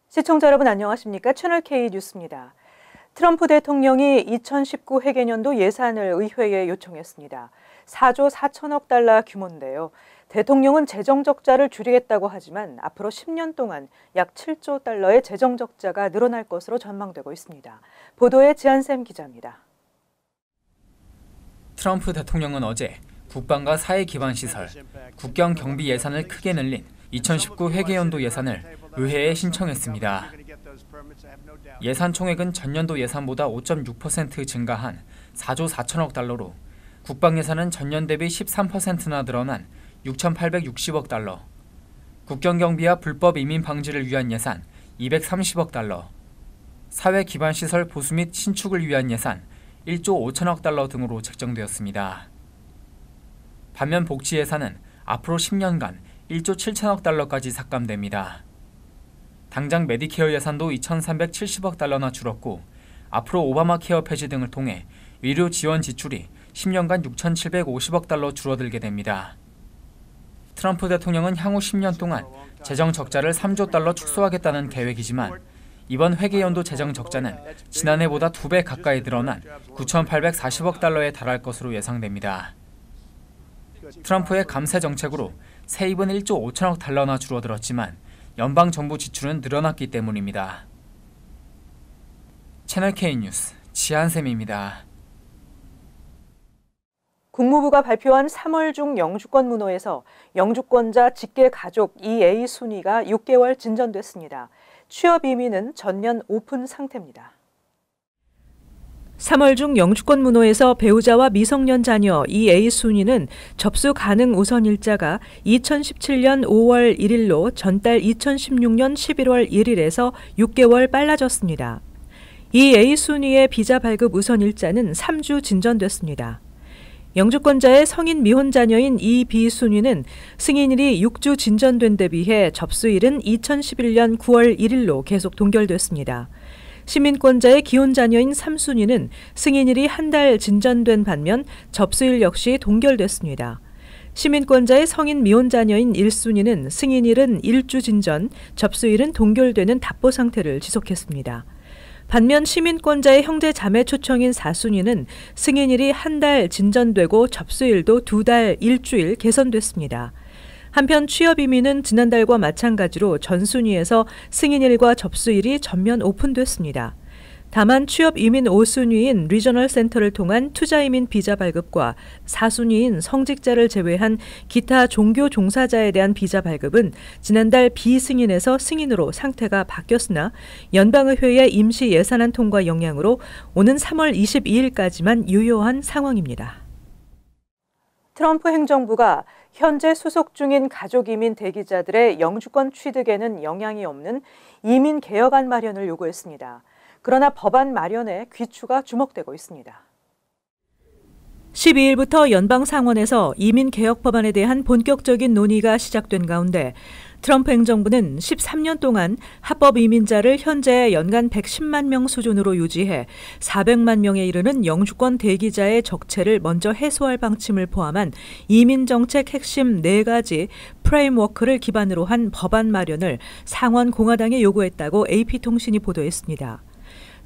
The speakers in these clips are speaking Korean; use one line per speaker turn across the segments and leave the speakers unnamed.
시청자 여러분 안녕하십니까? 채널 K 뉴스입니다. 트럼프 대통령이 2019 회계년도 예산을 의회에 요청했습니다. 4조 4천억 달러 규모인데요. 대통령은 재정 적자를 줄이겠다고 하지만 앞으로 10년 동안 약 7조 달러의 재정 적자가 늘어날 것으로 전망되고 있습니다. 보도에 지한샘 기자입니다.
트럼프 대통령은 어제 국방과 사회 기반 시설, 국경 경비 예산을 크게 늘린 2019 회계연도 예산을 의회에 신청했습니다. 예산 총액은 전년도 예산보다 5.6% 증가한 4조 4천억 달러로 국방 예산은 전년 대비 13%나 늘어난 6,860억 달러, 국경 경비와 불법 이민 방지를 위한 예산 230억 달러, 사회 기반 시설 보수 및 신축을 위한 예산 1조 5천억 달러 등으로 책정되었습니다. 반면 복지 예산은 앞으로 10년간 1조 7천억 달러까지 삭감됩니다. 당장 메디케어 예산도 2,370억 달러나 줄었고 앞으로 오바마 케어 폐지 등을 통해 의료 지원 지출이 10년간 6,750억 달러 줄어들게 됩니다. 트럼프 대통령은 향후 10년 동안 재정 적자를 3조 달러 축소하겠다는 계획이지만 이번 회계연도 재정 적자는 지난해보다 2배 가까이 늘어난 9,840억 달러에 달할 것으로 예상됩니다. 트럼프의 감세 정책으로 세입은 1조 5천억 달러나 줄어들었지만 연방정부 지출은 늘어났기 때문입니다. 채널 K 뉴스 지한샘입니다.
국무부가 발표한 3월 중 영주권 문호에서 영주권자 직계 가족 EA 순위가 6개월 진전됐습니다. 취업 이민은 전면 오픈 상태입니다. 3월 중 영주권 문호에서 배우자와 미성년 자녀 EA 순위는 접수 가능 우선 일자가 2017년 5월 1일로 전달 2016년 11월 1일에서 6개월 빨라졌습니다. EA 순위의 비자 발급 우선 일자는 3주 진전됐습니다. 영주권자의 성인 미혼 자녀인 EB 순위는 승인일이 6주 진전된 데 비해 접수일은 2011년 9월 1일로 계속 동결됐습니다. 시민권자의 기혼 자녀인 3순위는 승인일이 한 달 진전된 반면 접수일 역시 동결됐습니다. 시민권자의 성인 미혼 자녀인 1순위는 승인일은 1주 진전, 접수일은 동결되는 답보 상태를 지속했습니다. 반면 시민권자의 형제 자매 초청인 4순위는 승인일이 한 달 진전되고 접수일도 2달 1주일 개선됐습니다. 한편 취업 이민은 지난달과 마찬가지로 전 순위에서 승인일과 접수일이 전면 오픈됐습니다. 다만 취업 이민 5순위인 리저널 센터를 통한 투자 이민 비자 발급과 4순위인 성직자를 제외한 기타 종교 종사자에 대한 비자 발급은 지난달 비승인에서 승인으로 상태가 바뀌었으나 연방의회의 임시 예산안 통과 영향으로 오는 3월 22일까지만 유효한 상황입니다. 트럼프 행정부가 현재 소속 중인 가족 이민 대기자들의 영주권 취득에는 영향이 없는 이민 개혁안 마련을 요구했습니다. 그러나 법안 마련에 귀추가 주목되고 있습니다. 12일부터 연방 상원에서 이민 개혁 법안에 대한 본격적인 논의가 시작된 가운데 트럼프 행정부는 13년 동안 합법 이민자를 현재 연간 110만 명 수준으로 유지해 400만 명에 이르는 영주권 대기자의 적체를 먼저 해소할 방침을 포함한 이민 정책 핵심 4가지 프레임워크를 기반으로 한 법안 마련을 상원 공화당에 요구했다고 AP통신이 보도했습니다.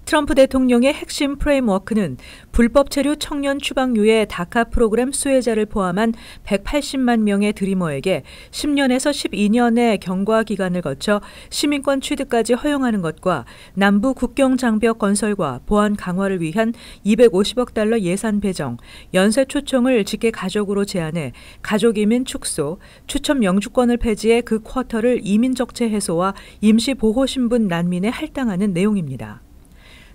트럼프 대통령의 핵심 프레임워크는 불법 체류 청년 추방유예 다카 프로그램 수혜자를 포함한 180만 명의 드리머에게 10년에서 12년의 경과 기간을 거쳐 시민권 취득까지 허용하는 것과 남부 국경 장벽 건설과 보안 강화를 위한 250억 달러 예산 배정, 연쇄 초청을 직계 가족으로 제한해 가족 이민 축소, 추첨 영주권을 폐지해 그 쿼터를 이민 적체 해소와 임시 보호 신분 난민에 할당하는 내용입니다.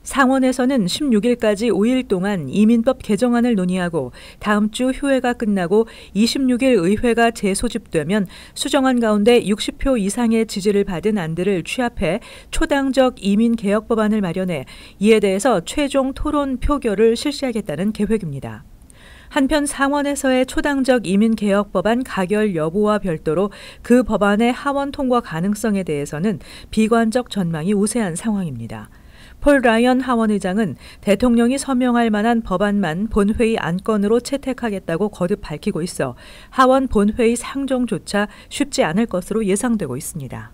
상원에서는 16일까지 5일 동안 이민법 개정안을 논의하고 다음 주 휴회가 끝나고 26일 의회가 재소집되면 수정안 가운데 60표 이상의 지지를 받은 안들을 취합해 초당적 이민 개혁 법안을 마련해 이에 대해서 최종 토론 표결을 실시하겠다는 계획입니다. 한편 상원에서의 초당적 이민 개혁 법안 가결 여부와 별도로 그 법안의 하원 통과 가능성에 대해서는 비관적 전망이 우세한 상황입니다. 폴 라이언 하원 의장은 대통령이 서명할 만한 법안만 본회의 안건으로 채택하겠다고 거듭 밝히고 있어 하원 본회의 상정조차 쉽지 않을 것으로 예상되고 있습니다.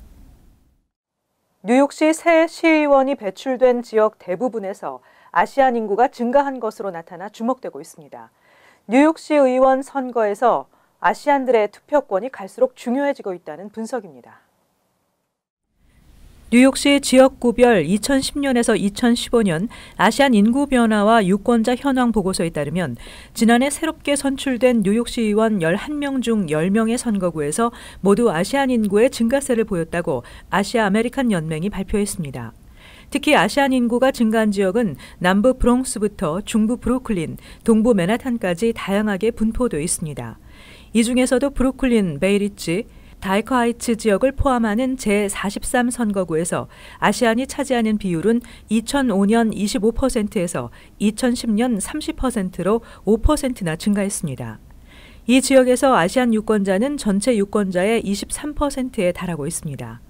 뉴욕시 새 시의원이 배출된 지역 대부분에서 아시안 인구가 증가한 것으로 나타나 주목되고 있습니다. 뉴욕시 의원 선거에서 아시안들의 투표권이 갈수록 중요해지고 있다는 분석입니다. 뉴욕시 지역구별 2010년에서 2015년 아시안 인구 변화와 유권자 현황 보고서에 따르면 지난해 새롭게 선출된 뉴욕시 의원 11명 중 10명의 선거구에서 모두 아시안 인구의 증가세를 보였다고 아시아 아메리칸 연맹이 발표했습니다. 특히 아시안 인구가 증가한 지역은 남부 브롱스부터 중부 브루클린, 동부 맨하탄까지 다양하게 분포되어 있습니다. 이 중에서도 브루클린, 베이리지, 다이커 하이츠 지역을 포함하는 제43 선거구에서 아시안이 차지하는 비율은 2005년 25%에서 2010년 30%로 5%나 증가했습니다. 이 지역에서 아시안 유권자는 전체 유권자의 23%에 달하고 있습니다.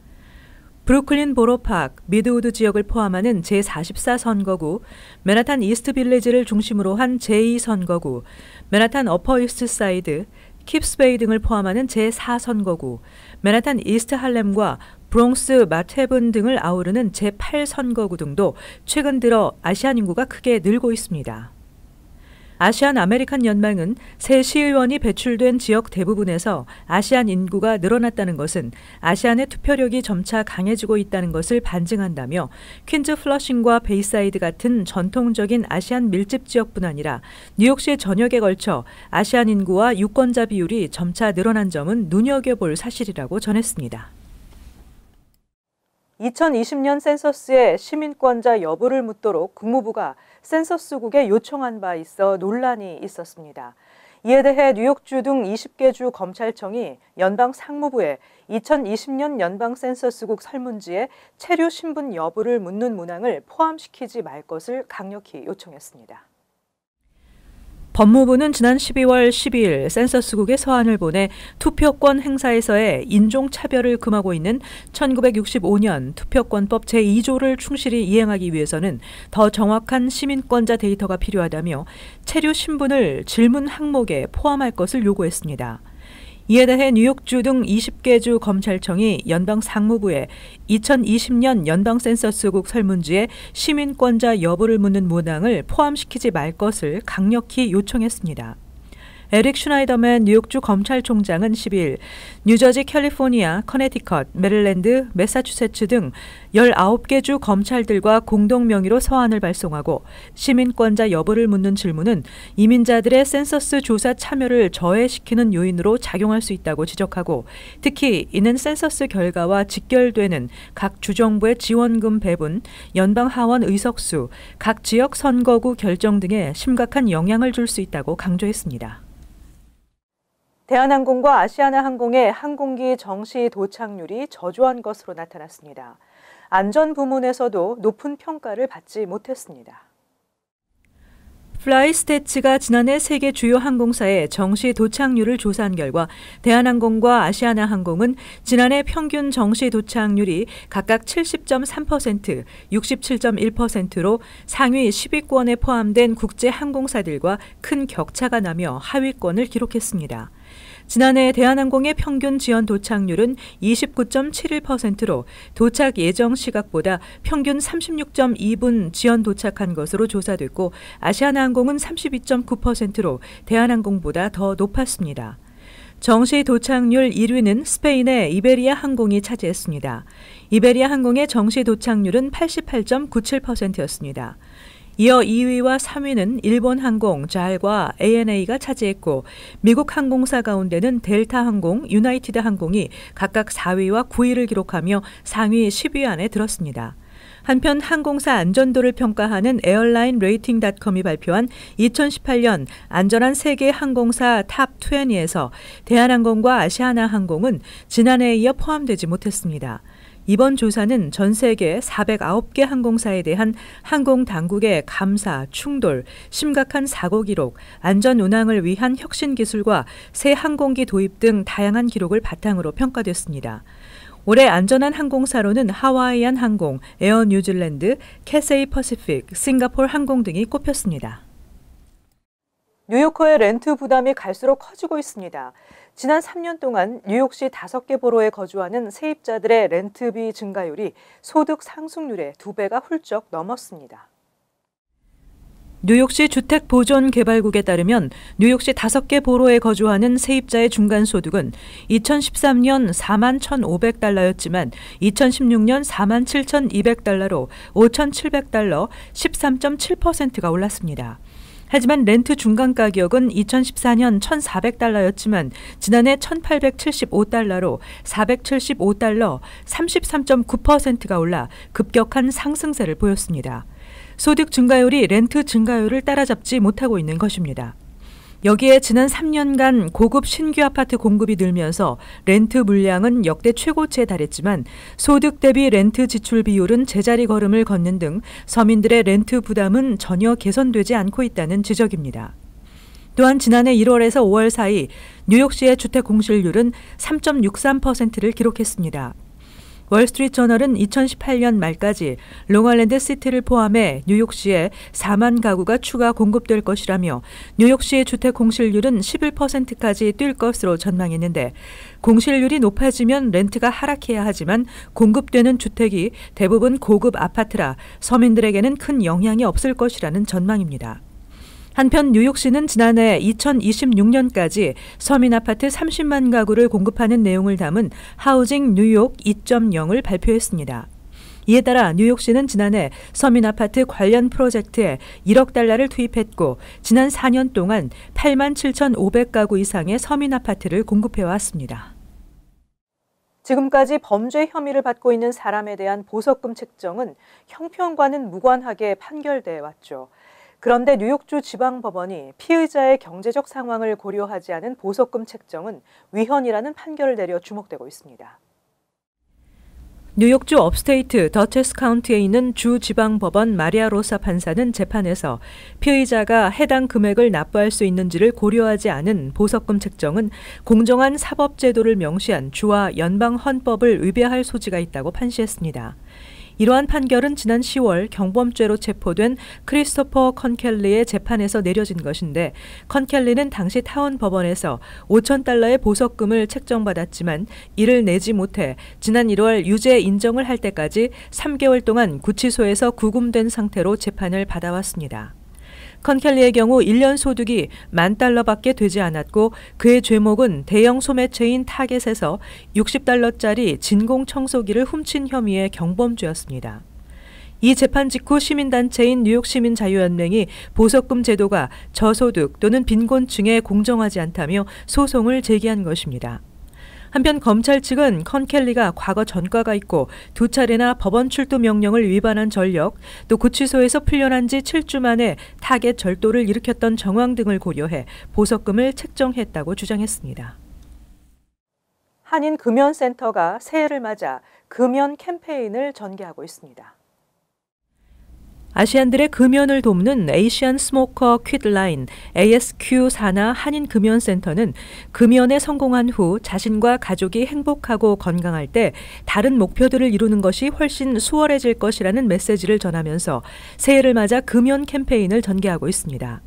브루클린 보로파크, 미드우드 지역을 포함하는 제44 선거구, 맨하탄 이스트 빌리지를 중심으로 한 제2선거구, 맨하탄 어퍼 이스트 사이드, 킵스베이 등을 포함하는 제4선거구, 맨하탄 이스트 할렘과 브롱스 마테븐 등을 아우르는 제8선거구 등도 최근 들어 아시안 인구가 크게 늘고 있습니다. 아시안 아메리칸 연맹은 새 시의원이 배출된 지역 대부분에서 아시안 인구가 늘어났다는 것은 아시안의 투표력이 점차 강해지고 있다는 것을 반증한다며 퀸즈 플러싱과 베이사이드 같은 전통적인 아시안 밀집 지역뿐 아니라 뉴욕시 전역에 걸쳐 아시안 인구와 유권자 비율이 점차 늘어난 점은 눈여겨볼 사실이라고 전했습니다. 2020년 센서스의 시민권자 여부를 묻도록 국무부가 센서스국에 요청한 바 있어 논란이 있었습니다. 이에 대해 뉴욕주 등 20개 주 검찰청이 연방 상무부에 2020년 연방 센서스국 설문지에 체류 신분 여부를 묻는 문항을 포함시키지 말 것을 강력히 요청했습니다. 법무부는 지난 12월 12일 센서스국에 서한을 보내 투표권 행사에서의 인종차별을 금하고 있는 1965년 투표권법 제2조를 충실히 이행하기 위해서는 더 정확한 시민권자 데이터가 필요하다며 체류 신분을 질문 항목에 포함할 것을 요구했습니다. 이에 대해 뉴욕주 등 20개 주 검찰청이 연방 상무부에 2020년 연방 센서스국 설문지에 시민권자 여부를 묻는 문항을 포함시키지 말 것을 강력히 요청했습니다. 에릭 슈나이더맨 뉴욕주 검찰총장은 10일 뉴저지, 캘리포니아, 커네티컷, 메릴랜드, 매사추세츠 등 19개 주 검찰들과 공동 명의로 서한을 발송하고 시민권자 여부를 묻는 질문은 이민자들의 센서스 조사 참여를 저해시키는 요인으로 작용할 수 있다고 지적하고 특히 이는 센서스 결과와 직결되는 각 주정부의 지원금 배분, 연방 하원 의석수, 각 지역 선거구 결정 등에 심각한 영향을 줄 수 있다고 강조했습니다. 대한항공과 아시아나항공의 항공기 정시 도착률이 저조한 것으로 나타났습니다. 안전 부문에서도 높은 평가를 받지 못했습니다. 플라이스태츠가 지난해 세계 주요 항공사의 정시 도착률을 조사한 결과 대한항공과 아시아나항공은 지난해 평균 정시 도착률이 각각 70.3%, 67.1%로 상위 10위권에 포함된 국제 항공사들과 큰 격차가 나며 하위권을 기록했습니다. 지난해 대한항공의 평균 지연 도착률은 29.71%로 도착 예정 시각보다 평균 36.2분 지연 도착한 것으로 조사됐고 아시아나항공은 32.9%로 대한항공보다 더 높았습니다. 정시 도착률 1위는 스페인의 이베리아 항공이 차지했습니다. 이베리아 항공의 정시 도착률은 88.97%였습니다. 이어 2위와 3위는 일본항공, 잘과 ANA가 차지했고 미국 항공사 가운데는 델타항공, 유나이티드항공이 각각 4위와 9위를 기록하며 상위 10위 안에 들었습니다. 한편 항공사 안전도를 평가하는 에어라인레이팅닷컴이 발표한 2018년 안전한 세계 항공사 탑 20에서 대한항공과 아시아나항공은 지난해에 이어 포함되지 못했습니다. 이번 조사는 전 세계 409개 항공사에 대한 항공 당국의 감사, 충돌, 심각한 사고 기록, 안전 운항을 위한 혁신 기술과 새 항공기 도입 등 다양한 기록을 바탕으로 평가됐습니다. 올해 안전한 항공사로는 하와이안 항공, 에어 뉴질랜드, 캐세이 퍼시픽, 싱가포르 항공 등이 꼽혔습니다. 뉴요커의 렌트 부담이 갈수록 커지고 있습니다. 지난 3년 동안 뉴욕시 5개 보로에 거주하는 세입자들의 렌트비 증가율이 소득 상승률의 2배가 훌쩍 넘었습니다. 뉴욕시 주택보존개발국에 따르면 뉴욕시 5개 보로에 거주하는 세입자의 중간소득은 2013년 4만 1,500달러였지만 2016년 4만 7,200달러로 5,700달러, 13.7%가 올랐습니다. 하지만 렌트 중간 가격은 2014년 1,400달러였지만 지난해 1,875달러로 475달러, 33.9%가 올라 급격한 상승세를 보였습니다. 소득 증가율이 렌트 증가율을 따라잡지 못하고 있는 것입니다. 여기에 지난 3년간 고급 신규 아파트 공급이 늘면서 렌트 물량은 역대 최고치에 달했지만 소득 대비 렌트 지출 비율은 제자리 걸음을 걷는 등 서민들의 렌트 부담은 전혀 개선되지 않고 있다는 지적입니다. 또한 지난해 1월에서 5월 사이 뉴욕시의 주택 공실률은 3.63%를 기록했습니다. 월스트리트저널은 2018년 말까지 롱아일랜드 시티를 포함해 뉴욕시에 4만 가구가 추가 공급될 것이라며 뉴욕시의 주택 공실률은 11%까지 뛸 것으로 전망했는데 공실률이 높아지면 렌트가 하락해야 하지만 공급되는 주택이 대부분 고급 아파트라 서민들에게는 큰 영향이 없을 것이라는 전망입니다. 한편 뉴욕시는 지난해 2026년까지 서민 아파트 30만 가구를 공급하는 내용을 담은 하우징 뉴욕 2.0을 발표했습니다. 이에 따라 뉴욕시는 지난해 서민 아파트 관련 프로젝트에 1억 달러를 투입했고 지난 4년 동안 8만 7,500가구 이상의 서민 아파트를 공급해왔습니다. 지금까지 범죄 혐의를 받고 있는 사람에 대한 보석금 책정은 형평과는 무관하게 판결돼 왔죠. 그런데 뉴욕주 지방법원이 피의자의 경제적 상황을 고려하지 않은 보석금 책정은 위헌이라는 판결을 내려 주목되고 있습니다. 뉴욕주 업스테이트 더체스 카운티에 있는 주 지방법원 마리아 로사 판사는 재판에서 피의자가 해당 금액을 납부할 수 있는지를 고려하지 않은 보석금 책정은 공정한 사법제도를 명시한 주와 연방 헌법을 위배할 소지가 있다고 판시했습니다. 이러한 판결은 지난 10월 경범죄로 체포된 크리스토퍼 컨켈리의 재판에서 내려진 것인데 컨켈리는 당시 타운 법원에서 5,000달러의 보석금을 책정받았지만 이를 내지 못해 지난 1월 유죄 인정을 할 때까지 3개월 동안 구치소에서 구금된 상태로 재판을 받아왔습니다. 컨켈리의 경우 1년 소득이 $10,000밖에 되지 않았고 그의 죄목은 대형 소매체인 타겟에서 $60짜리 진공 청소기를 훔친 혐의의 경범죄였습니다. 이 재판 직후 시민단체인 뉴욕시민자유연맹이 보석금 제도가 저소득 또는 빈곤층에 공정하지 않다며 소송을 제기한 것입니다. 한편 검찰 측은 컨켈리가 과거 전과가 있고 2차례나 법원 출두 명령을 위반한 전력, 또 구치소에서 풀려난 지 7주 만에 타겟 절도를 일으켰던 정황 등을 고려해 보석금을 책정했다고 주장했습니다. 한인금연센터가 새해를 맞아 금연 캠페인을 전개하고 있습니다. 아시안들의 금연을 돕는 에이시안 스모커 퀴드라인 ASQ 산하 한인금연센터는 금연에 성공한 후 자신과 가족이 행복하고 건강할 때 다른 목표들을 이루는 것이 훨씬 수월해질 것이라는 메시지를 전하면서 새해를 맞아 금연 캠페인을 전개하고 있습니다.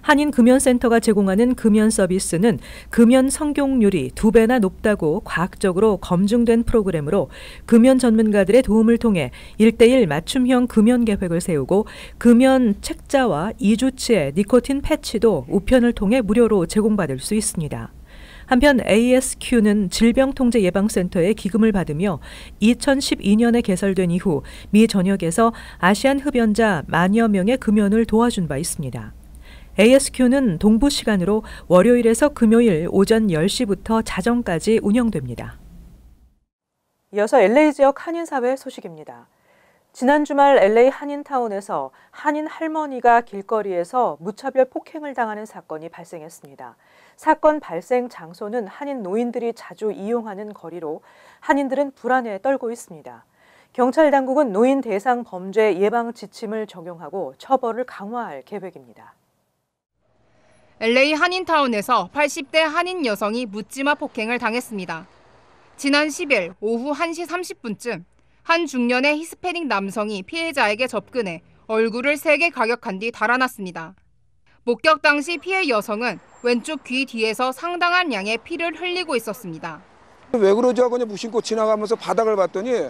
한인금연센터가 제공하는 금연 서비스는 금연 성공률이 2배나 높다고 과학적으로 검증된 프로그램으로 금연 전문가들의 도움을 통해 1:1 맞춤형 금연 계획을 세우고 금연 책자와 2주치의 니코틴 패치도 우편을 통해 무료로 제공받을 수 있습니다. 한편 ASQ는 질병통제예방센터의 기금을 받으며 2012년에 개설된 이후 미 전역에서 아시안 흡연자 10,000여 명의 금연을 도와준 바 있습니다. ASQ는 동부 시간으로 월요일에서 금요일 오전 10시부터 자정까지 운영됩니다. 이어서 LA 지역 한인사회 소식입니다. 지난 주말 LA 한인타운에서 한인 할머니가 길거리에서 무차별 폭행을 당하는 사건이 발생했습니다. 사건 발생 장소는 한인 노인들이 자주 이용하는 거리로 한인들은 불안에 떨고 있습니다. 경찰 당국은 노인 대상 범죄 예방 지침을 적용하고 처벌을 강화할 계획입니다.
LA 한인타운에서 80대 한인 여성이 묻지마 폭행을 당했습니다. 지난 10일 오후 1시 30분쯤 한 중년의 히스패닉 남성이 피해자에게 접근해 얼굴을 세게 가격한 뒤 달아났습니다. 목격 당시 피해 여성은 왼쪽 귀 뒤에서 상당한 양의 피를 흘리고 있었습니다.
왜 그러지 하고 무심코 지나가면서 바닥을 봤더니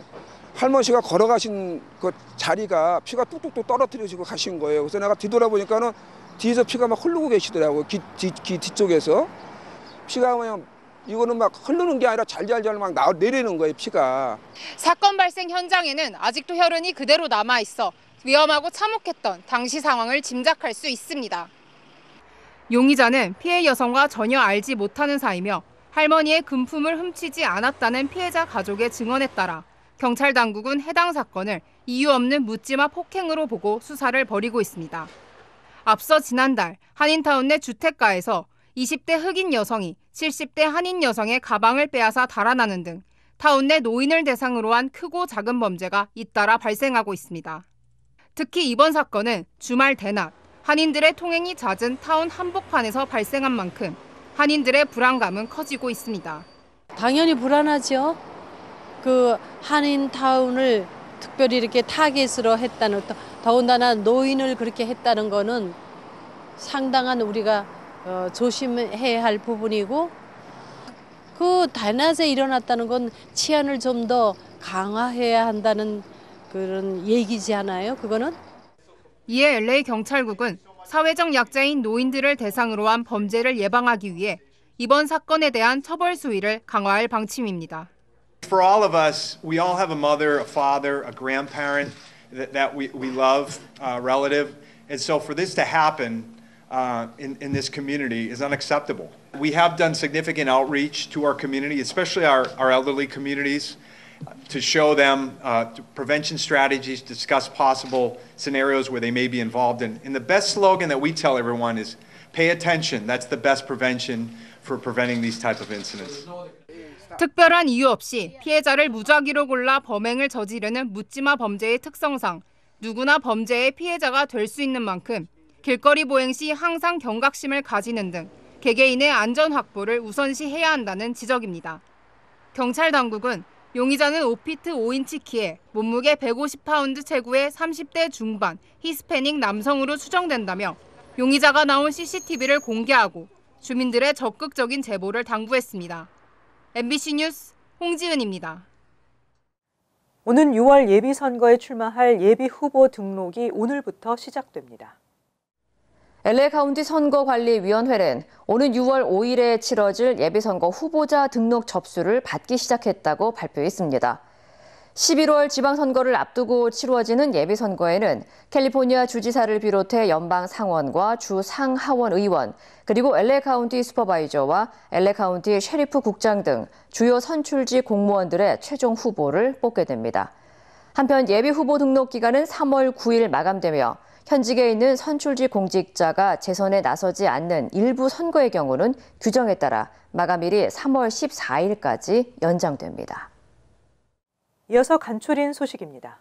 할머니가 걸어가신 그 자리가 피가 뚝뚝뚝 떨어뜨려지고 가신 거예요. 그래서 내가 뒤돌아보니까는 뒤에서 피가 막 흐르고 계시더라고요. 귀 뒤쪽에서. 피가 그냥 이거는 막 흐르는 게 아니라 잘잘잘 막 내리는 거예요, 피가.
사건 발생 현장에는 아직도 혈흔이 그대로 남아있어 위험하고 참혹했던 당시 상황을 짐작할 수 있습니다. 용의자는 피해 여성과 전혀 알지 못하는 사이며 할머니의 금품을 훔치지 않았다는 피해자 가족의 증언에 따라 경찰 당국은 해당 사건을 이유 없는 묻지마 폭행으로 보고 수사를 벌이고 있습니다. 앞서 지난달 한인타운 내 주택가에서 20대 흑인 여성이 70대 한인 여성의 가방을 빼앗아 달아나는 등 타운 내 노인을 대상으로 한 크고 작은 범죄가 잇따라 발생하고 있습니다. 특히 이번 사건은 주말 대낮 한인들의 통행이 잦은 타운 한복판에서 발생한 만큼 한인들의 불안감은 커지고 있습니다.
당연히 불안하죠. 그 한인타운을 특별히 이렇게 타겟으로 했다는, 더군다나 노인을 그렇게 했다는 거는 상당한 우리가 조심해야 할 부분이고, 그 대낮에 일어났다는 건 치안을 좀 더 강화해야 한다는 그런 얘기지 않아요, 그거는?
이에 LA 경찰국은 사회적 약자인 노인들을 대상으로 한 범죄를 예방하기 위해 이번 사건에 대한 처벌 수위를 강화할 방침입니다.
For all of us, we all have a mother, a father, a grandparent that we love, relative. And so for this to happen in this community is unacceptable. We have done significant outreach to our community, especially our elderly communities, to show them prevention strategies, discuss possible scenarios where they may be involved in. And the best slogan that we tell everyone is, pay attention. That's the best prevention for preventing these type of incidents.
특별한 이유 없이 피해자를 무작위로 골라 범행을 저지르는 묻지마 범죄의 특성상 누구나 범죄의 피해자가 될 수 있는 만큼 길거리 보행 시 항상 경각심을 가지는 등 개개인의 안전 확보를 우선시해야 한다는 지적입니다. 경찰 당국은 용의자는 5피트 5인치 키에 몸무게 150파운드 체구의 30대 중반 히스패닉 남성으로 추정된다며 용의자가 나온 CCTV를 공개하고 주민들의 적극적인 제보를 당부했습니다. MBC 뉴스 홍지은입니다.
오는 6월 예비선거에 출마할 예비후보 등록이 오늘부터 시작됩니다.
LA 카운티 선거관리위원회는 오는 6월 5일에 치러질 예비선거 후보자 등록 접수를 받기 시작했다고 발표했습니다. 11월 지방선거를 앞두고 치루어지는 예비선거에는 캘리포니아 주지사를 비롯해 연방 상원과 주 상하원 의원, 그리고 LA 카운티 슈퍼바이저와 LA 카운티 셰리프 국장 등 주요 선출직 공무원들의 최종 후보를 뽑게 됩니다. 한편 예비후보 등록 기간은 3월 9일 마감되며 현직에 있는 선출직 공직자가 재선에 나서지 않는 일부 선거의 경우는 규정에 따라 마감일이 3월 14일까지 연장됩니다.
이어서 간추린 소식입니다.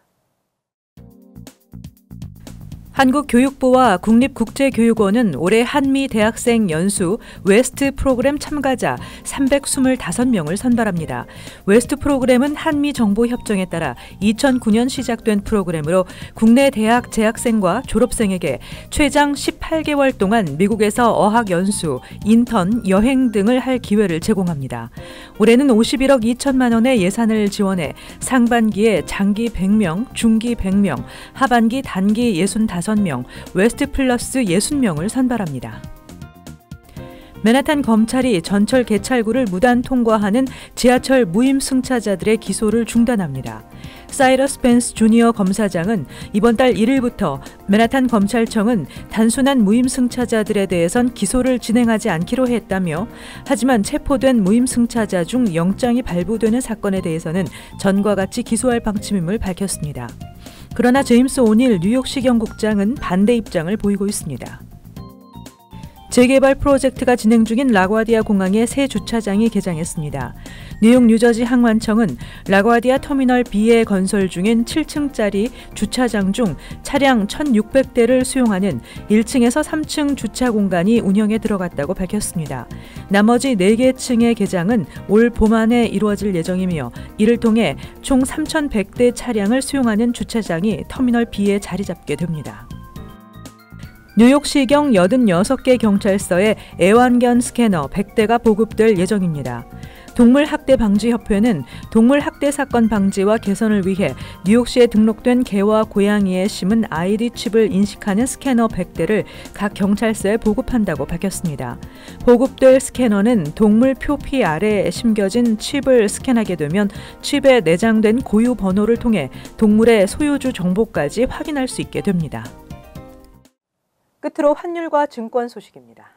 한국교육부와 국립국제교육원은 올해 한미 대학생 연수 웨스트 프로그램 참가자 325명을 선발합니다. 웨스트 프로그램은 한미 정보협정에 따라 2009년 시작된 프로그램으로 국내 대학 재학생과 졸업생에게 최장 18개월 동안 미국에서 어학 연수, 인턴, 여행 등을 할 기회를 제공합니다. 올해는 51억 2천만 원의 예산을 지원해 상반기에 장기 100명, 중기 100명, 하반기 단기 65명, 웨스트 플러스 60명을 선발합니다. 맨하탄 검찰이 전철 개찰구를 무단 통과하는 지하철 무임승차자들의 기소를 중단합니다. 사이러스 펜스 주니어 검사장은 이번 달 1일부터 맨하탄 검찰청은 단순한 무임승차자들에 대해선 기소를 진행하지 않기로 했다며, 하지만 체포된 무임승차자 중 영장이 발부되는 사건에 대해서는 전과 같이 기소할 방침임을 밝혔습니다. 그러나 제임스 오닐 뉴욕시 경국장은 반대 입장을 보이고 있습니다. 재개발 프로젝트가 진행 중인 라과디아 공항의 새 주차장이 개장했습니다. 뉴욕 뉴저지 항만청은 라과디아 터미널 B에 건설 중인 7층짜리 주차장 중 차량 1,600대를 수용하는 1층에서 3층 주차 공간이 운영에 들어갔다고 밝혔습니다. 나머지 4개 층의 개장은 올 봄 안에 이루어질 예정이며 이를 통해 총 3,100대 차량을 수용하는 주차장이 터미널 B에 자리 잡게 됩니다. 뉴욕시경 86개 경찰서에 애완견 스캐너 100대가 보급될 예정입니다. 동물학대방지협회는 동물학대 사건 방지와 개선을 위해 뉴욕시에 등록된 개와 고양이에 심은 ID 칩을 인식하는 스캐너 100대를 각 경찰서에 보급한다고 밝혔습니다. 보급될 스캐너는 동물 표피 아래에 심겨진 칩을 스캔하게 되면 칩에 내장된 고유 번호를 통해 동물의 소유주 정보까지 확인할 수 있게 됩니다. 끝으로 환율과 증권 소식입니다.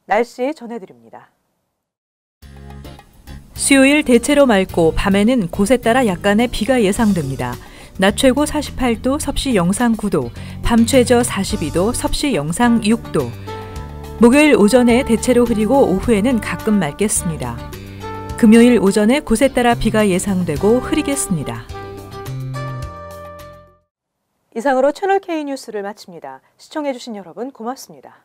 날씨 전해드립니다. 수요일 대체로 맑고 밤에는 곳에 따라 약간의 비가 예상됩니다. 낮 최고 48도, 섭씨 영상 9도, 밤 최저 42도, 섭씨 영상 6도. 목요일 오전에 대체로 흐리고 오후에는 가끔 맑겠습니다. 금요일 오전에 곳에 따라 비가 예상되고 흐리겠습니다. 이상으로 채널K 뉴스를 마칩니다. 시청해주신 여러분 고맙습니다.